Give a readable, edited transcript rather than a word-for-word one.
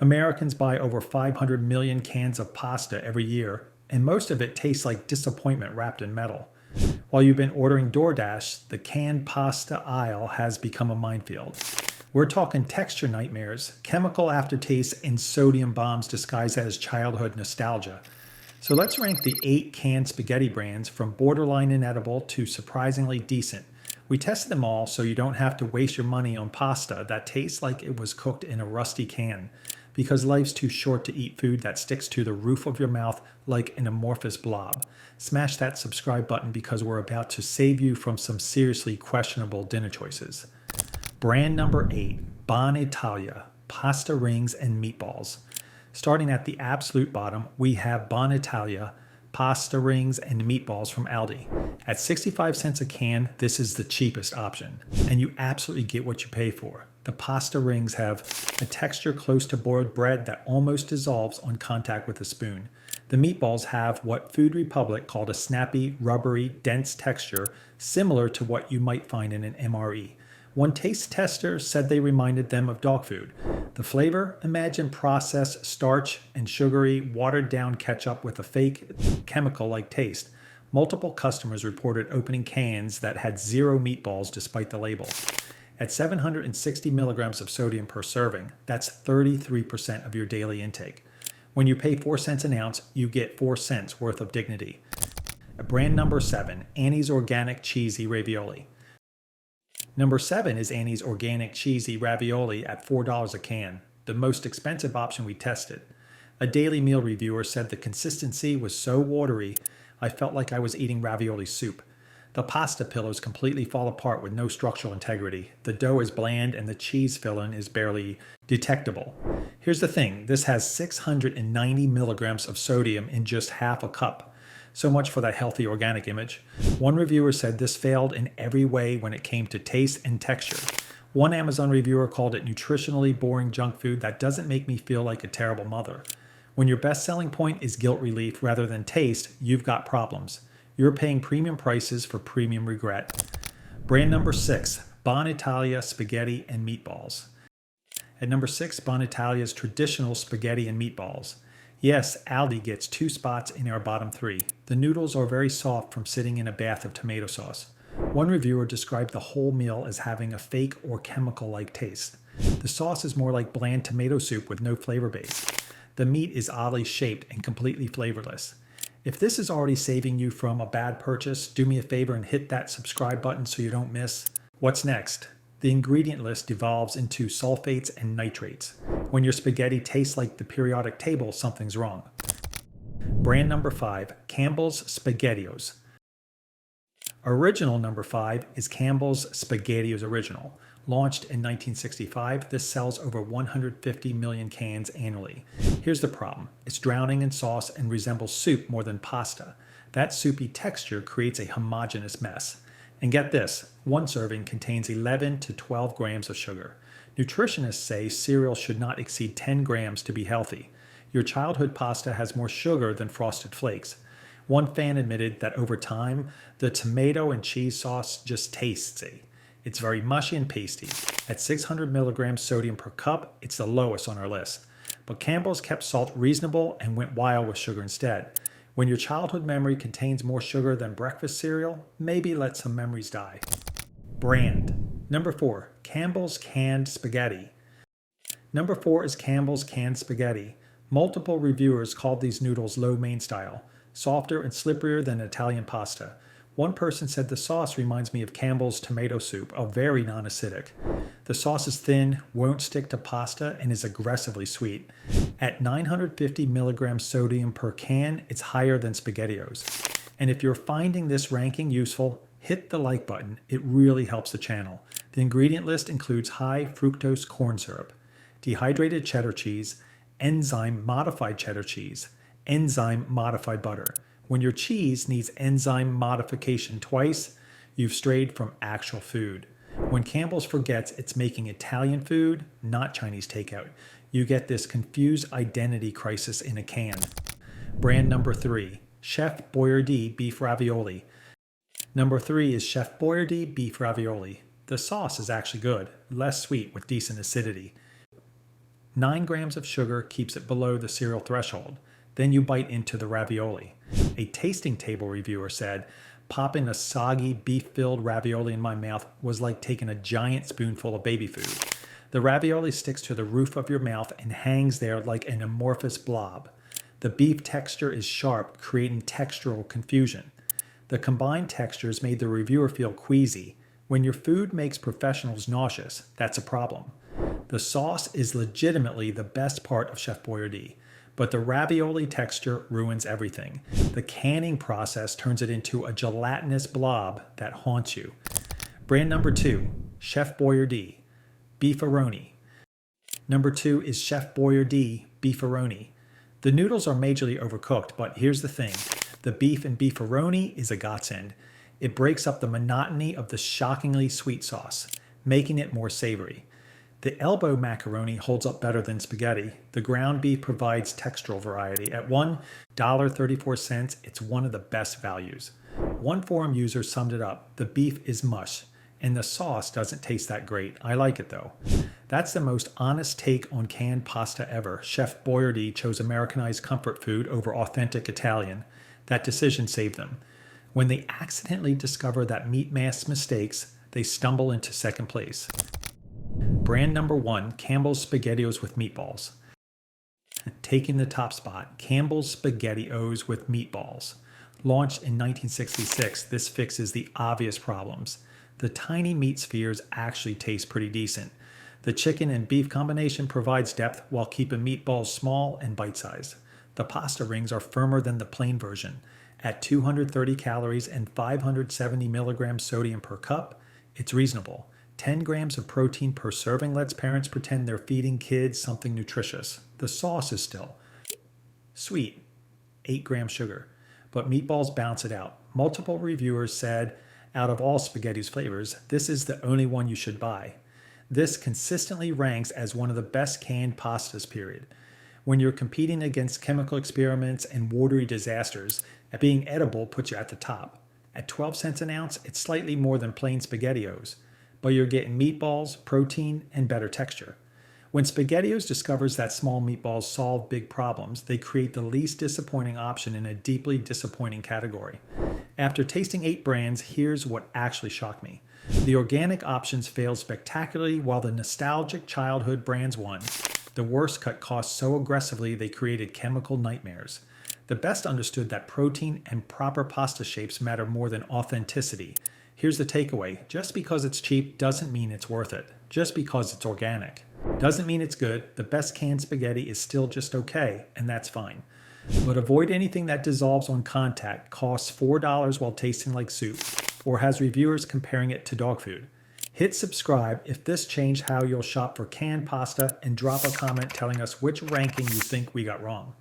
Americans buy over 500 million cans of pasta every year, and most of it tastes like disappointment wrapped in metal. While you've been ordering DoorDash, the canned pasta aisle has become a minefield. We're talking texture nightmares, chemical aftertastes, and sodium bombs disguised as childhood nostalgia. So let's rank the 8 canned spaghetti brands from borderline inedible to surprisingly decent. We tested them all so you don't have to waste your money on pasta that tastes like it was cooked in a rusty can, because life's too short to eat food that sticks to the roof of your mouth like an amorphous blob. Smash that subscribe button because we're about to save you from some seriously questionable dinner choices. Brand number 8, Bon Italia, pasta rings and meatballs. Starting at the absolute bottom, we have Bon Italia, pasta rings and meatballs from Aldi. At 65 cents a can, this is the cheapest option, and you absolutely get what you pay for. The pasta rings have a texture close to boiled bread that almost dissolves on contact with a spoon. The meatballs have what Food Republic called a snappy, rubbery, dense texture, similar to what you might find in an MRE. One taste tester said they reminded them of dog food. The flavor? Imagine processed starch and sugary, watered-down ketchup with a fake chemical-like taste. Multiple customers reported opening cans that had 0 meatballs despite the label. At 760 milligrams of sodium per serving, that's 33% of your daily intake. When you pay 4 cents an ounce, you get 4 cents worth of dignity. Brand number 7, Annie's Organic Cheesy Ravioli. Number 7 is Annie's Organic Cheesy Ravioli at $4 a can, the most expensive option we tested. A Daily Meal reviewer said the consistency was so watery, I felt like I was eating ravioli soup. The pasta pillows completely fall apart with no structural integrity. The dough is bland and the cheese filling is barely detectable. Here's the thing, this has 690 milligrams of sodium in just half a cup. So much for that healthy organic image. One reviewer said this failed in every way when it came to taste and texture. One Amazon reviewer called it nutritionally boring junk food that doesn't make me feel like a terrible mother. When your best selling point is guilt relief rather than taste, you've got problems. You're paying premium prices for premium regret. Brand number 6, Bon Italia Spaghetti and Meatballs. At number 6, Bon Italia's traditional spaghetti and meatballs. Yes, Aldi gets 2 spots in our bottom 3. The noodles are very soft from sitting in a bath of tomato sauce. One reviewer described the whole meal as having a fake or chemical-like taste. The sauce is more like bland tomato soup with no flavor base. The meat is oddly shaped and completely flavorless. If this is already saving you from a bad purchase, do me a favor and hit that subscribe button so you don't miss. What's next? The ingredient list devolves into sulfates and nitrates. When your spaghetti tastes like the periodic table, something's wrong. Brand number 5, Campbell's SpaghettiOs. Original number 5 is Campbell's SpaghettiOs Original. Launched in 1965, this sells over 150 million cans annually. Here's the problem. It's drowning in sauce and resembles soup more than pasta. That soupy texture creates a homogeneous mess. And get this, one serving contains 11 to 12 grams of sugar. Nutritionists say cereal should not exceed 10 grams to be healthy. Your childhood pasta has more sugar than Frosted Flakes. One fan admitted that over time, the tomato and cheese sauce just tasty. It's very mushy and pasty. At 600 milligrams sodium per cup, it's the lowest on our list. But Campbell's kept salt reasonable and went wild with sugar instead. When your childhood memory contains more sugar than breakfast cereal, maybe let some memories die. Brand. Number 4, Campbell's Canned Spaghetti. Number 4 is Campbell's Canned Spaghetti. Multiple reviewers called these noodles lo mein style, softer and slipperier than Italian pasta. One person said the sauce reminds me of Campbell's tomato soup, very non-acidic. The sauce is thin, won't stick to pasta, and is aggressively sweet. At 950 milligrams sodium per can, it's higher than SpaghettiOs. And if you're finding this ranking useful, hit the like button. It really helps the channel. The ingredient list includes high fructose corn syrup, dehydrated cheddar cheese, enzyme modified cheddar cheese, enzyme modified butter. When your cheese needs enzyme modification twice, you've strayed from actual food. When Campbell's forgets it's making Italian food, not Chinese takeout, you get this confused identity crisis in a can. Brand number 3, Chef Boyardee Beef Ravioli. Number 3 is Chef Boyardee Beef Ravioli. The sauce is actually good, less sweet with decent acidity. 9 grams of sugar keeps it below the cereal threshold. Then you bite into the ravioli. A tasting table reviewer said, popping a soggy, beef-filled ravioli in my mouth was like taking a giant spoonful of baby food. The ravioli sticks to the roof of your mouth and hangs there like an amorphous blob. The beef texture is sharp, creating textural confusion. The combined textures made the reviewer feel queasy. When your food makes professionals nauseous, that's a problem. The sauce is legitimately the best part of Chef Boyardee, but the ravioli texture ruins everything. The canning process turns it into a gelatinous blob that haunts you. Brand number 2, Chef Boyardee, Beefaroni. Number 2 is Chef Boyardee Beefaroni. The noodles are majorly overcooked, but here's the thing. The beef in Beefaroni is a godsend. It breaks up the monotony of the shockingly sweet sauce, making it more savory. The elbow macaroni holds up better than spaghetti. The ground beef provides textural variety. At $1.34, it's one of the best values. One forum user summed it up. The beef is mush, and the sauce doesn't taste that great. I like it though. That's the most honest take on canned pasta ever. Chef Boyardee chose Americanized comfort food over authentic Italian. That decision saved them. When they accidentally discover that meat masks mistakes, they stumble into second place. Brand number 1, Campbell's SpaghettiOs with Meatballs. Taking the top spot, Campbell's SpaghettiOs with Meatballs. Launched in 1966, this fixes the obvious problems. The tiny meat spheres actually taste pretty decent. The chicken and beef combination provides depth while keeping meatballs small and bite-sized. The pasta rings are firmer than the plain version. At 230 calories and 570 milligrams sodium per cup, it's reasonable. 10 grams of protein per serving lets parents pretend they're feeding kids something nutritious. The sauce is still sweet, 8 grams sugar, but meatballs balance it out. Multiple reviewers said, out of all SpaghettiOs flavors, this is the only one you should buy. This consistently ranks as one of the best canned pastas, period. When you're competing against chemical experiments and watery disasters, being edible puts you at the top. At 12 cents an ounce, it's slightly more than plain SpaghettiOs, but you're getting meatballs, protein, and better texture. When SpaghettiOs discovers that small meatballs solve big problems, they create the least disappointing option in a deeply disappointing category. After tasting 8 brands, here's what actually shocked me. The organic options failed spectacularly while the nostalgic childhood brands won. The worst cut costs so aggressively they created chemical nightmares. The best understood that protein and proper pasta shapes matter more than authenticity. Here's the takeaway. Just because it's cheap doesn't mean it's worth it. Just because it's organic doesn't mean it's good. The best canned spaghetti is still just okay, and that's fine. But avoid anything that dissolves on contact, costs $4 while tasting like soup, or has reviewers comparing it to dog food. Hit subscribe if this changed how you'll shop for canned pasta, and drop a comment telling us which ranking you think we got wrong.